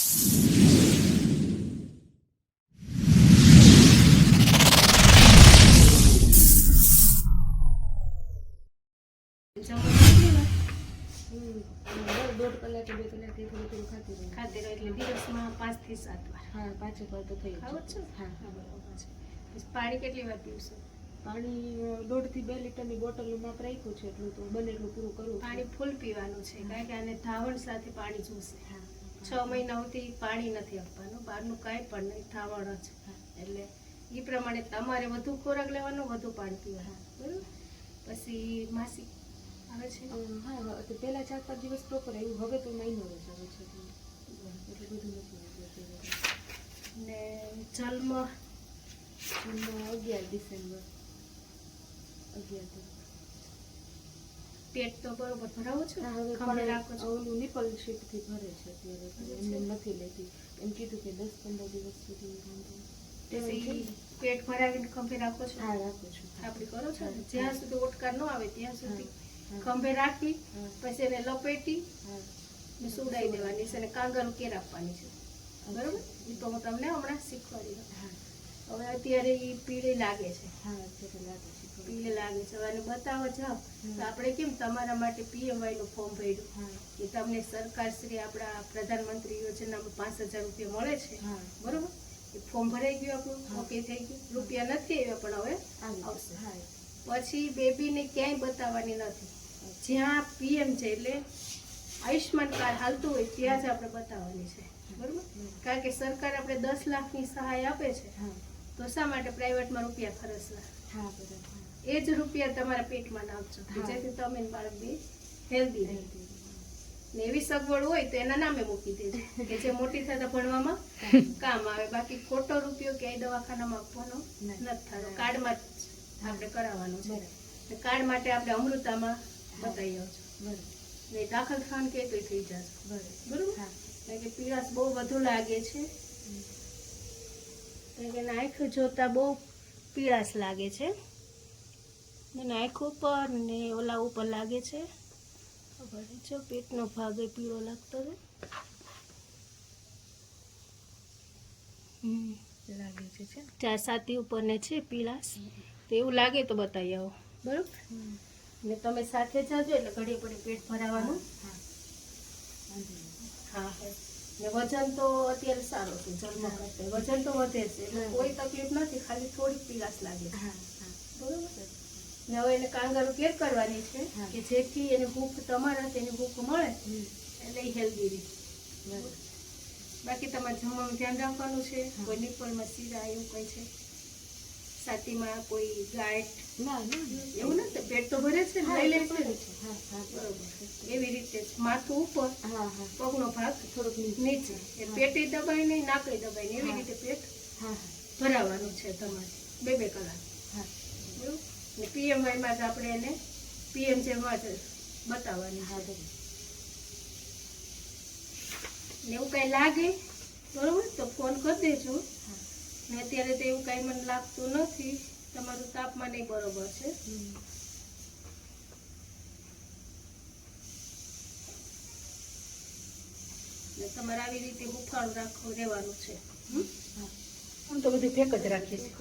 દોઢ કલાકે 2 કલાકે થોડું ખાતી રહો એટલે દિવસમાં 5 થી 7 વાર. હા, 5 વાર તો થઈ ખાવ છો? હા, બરાબર છે. પછી પાણી કેટલી વાર પીવશો? પાણી 1.5 થી 2 લીટરની બોટલનું માપ રાખ્યું છે, એટલું તો બને એટલું પૂરું કરવું. પાણી ફૂલ પીવાનું છે, કારણ કે આને ધાવણ સાથે પાણી જોશે. 6 મહિના સુધી પાણી નથી આપવાનું, બહારનું કાંઈ પણ નહીં, ધાવણ જ. એટલે એ પ્રમાણે તમારે વધુ ખોરાક લેવાનો, વધુ પાણી પીવાનું. બરાબર. પછી માસિક આવે છે? હા, તો પહેલા 4-5 દિવસ પ્રોપર આવ્યું, હવે તો મહિનો જ આવે છે, એટલે બધું નથી આવતું. ને જન્મ 11 ડિસેમ્બર 11. પેટ તો બરોબર ભરાવો છો? હા, હવે ખબર રાખો છો? ઓલું નિપલ શીટથી ભરે છે અત્યારે, એમને નથી લેતી. એમ કીધું કે 10-15 દિવસ સુધી પછી પેટ ભરાવીને ખંભે રાખો છો? હા, રાખું છું. આપડી કરો છો? જ્યાં સુધી ઓટકાર ન આવે ત્યાં સુધી ખંભે રાખી, પછી એને લપેટી ને સુડાઈ દેવાની છે, અને કાંગર કેર આપવાની છે. બરોબર? એ તો હું તમને હમણાં શીખવાડી દઉં. હવે અત્યારે એ પીળી લાગે છે. હા, અત્યારે લાગે છે, પીળી લાગે છે. અને બતાવો જાઓ તો આપણે કેમ તમારા માટે PMY નું ફોર્મ ભર્યું કે તમને સરકારશ્રી આપણા પ્રધાનમંત્રી યોજનામાં 5,000 રૂપિયા મળે છે. બરોબર? એ ફોર્મ ભરાઈ ગયું આપણું, ઓકે થઈ ગયું. રૂપિયા નથી આવ્યા પણ હવે આવશે. પછી બેબીને ક્યાંય બતાવવાની નથી. જ્યાં PM છે એટલે આયુષ્માન કાર્ડ હાલતું હોય ત્યાં જ આપણે બતાવવાની છે. બરોબર? કારણ કે સરકાર આપણે 10 લાખની સહાય આપે છે, તો શા માટે પ્રાઇવેટમાં રૂપિયા ખર્ચવા? એ જ રૂપિયા તમારા પેટમાં નાખજો, જેથી તમે બાળક બી હેલ્ધી રહે. ને એવી સગવડ હોય તો એના નામે મૂકી દેજો કે જે મોટી થતા ભણવામાં કામ આવે. બાકી ખોટો રૂપિયો ક્યાંય દવાખાનામાં આપવાનો નથી થતો, કાર્ડમાં જ આપણે કરાવવાનું છે. કાર્ડ માટે આપણે અમૃતામાં બતાવી આવજો. ને દાખલ થવાનું કે તો થઈ જશે. બરોબર? કારણ કે પીળાશ બહુ વધુ લાગે છે, કારણ કે આંખ જોતા બહુ પીળાશ લાગે છે, અને આંખ ઉપર ને ઓલા ઉપર લાગે છે. ખબર છે, પેટનો ભાગ એ પીળો લાગતો લાગે છે. ચાર છાતી ઉપર ને છે પીળાશ, તો એવું લાગે તો બતાવી આવો. બરોબર? ને તમે સાથે જાજો એટલે ઘડી ઘડી પેટ ભરાવાનું. હા, ને વજન તો અત્યારે સારો છે, જન્મ કરતા વજન તો વધે છે, એટલે કોઈ તકલીફ નથી, ખાલી થોડીક પીળાશ લાગે છે. બરોબર? ને હવે એને કાંગારું કેર કરવાની છે કે જેથી એને ભૂખ તમારાથી એને ભૂખ મળે એટલે હેલ્ધી રહે. બાકી તમારે જમવાનું ધ્યાન રાખવાનું છે. કોઈ નિપલમાં શીરા એવું કંઈ છે? છાતીમાં કોઈ ગાંઠ? એવું નથી, પેટ તો ભરે છે, લઈ લે છે. બરોબર. એવી રીતે માથું ઉપર, પગનો ભાગ થોડોક નીચે, એ પેટે દબાઈ નહીં, નાકે દબાઈ નહીં, એવી રીતે પેટ ભરાવાનું છે તમારે 2-2 કલાક. બરોબર? ને PMY માં જ આપણે એને PMJ માં જ બતાવવાની. ને એવું કઈ લાગે બરોબર તો ફોન કરી દેજો. ને અત્યારે તો એવું કઈ મને લાગતું નથી, તમારું તાપમાન એ બરોબર છે. ને તમારે આવી રીતે હુંફાળું રહેવાનું છે. આમ તો બધું ફેક જ રાખીએ છીએ.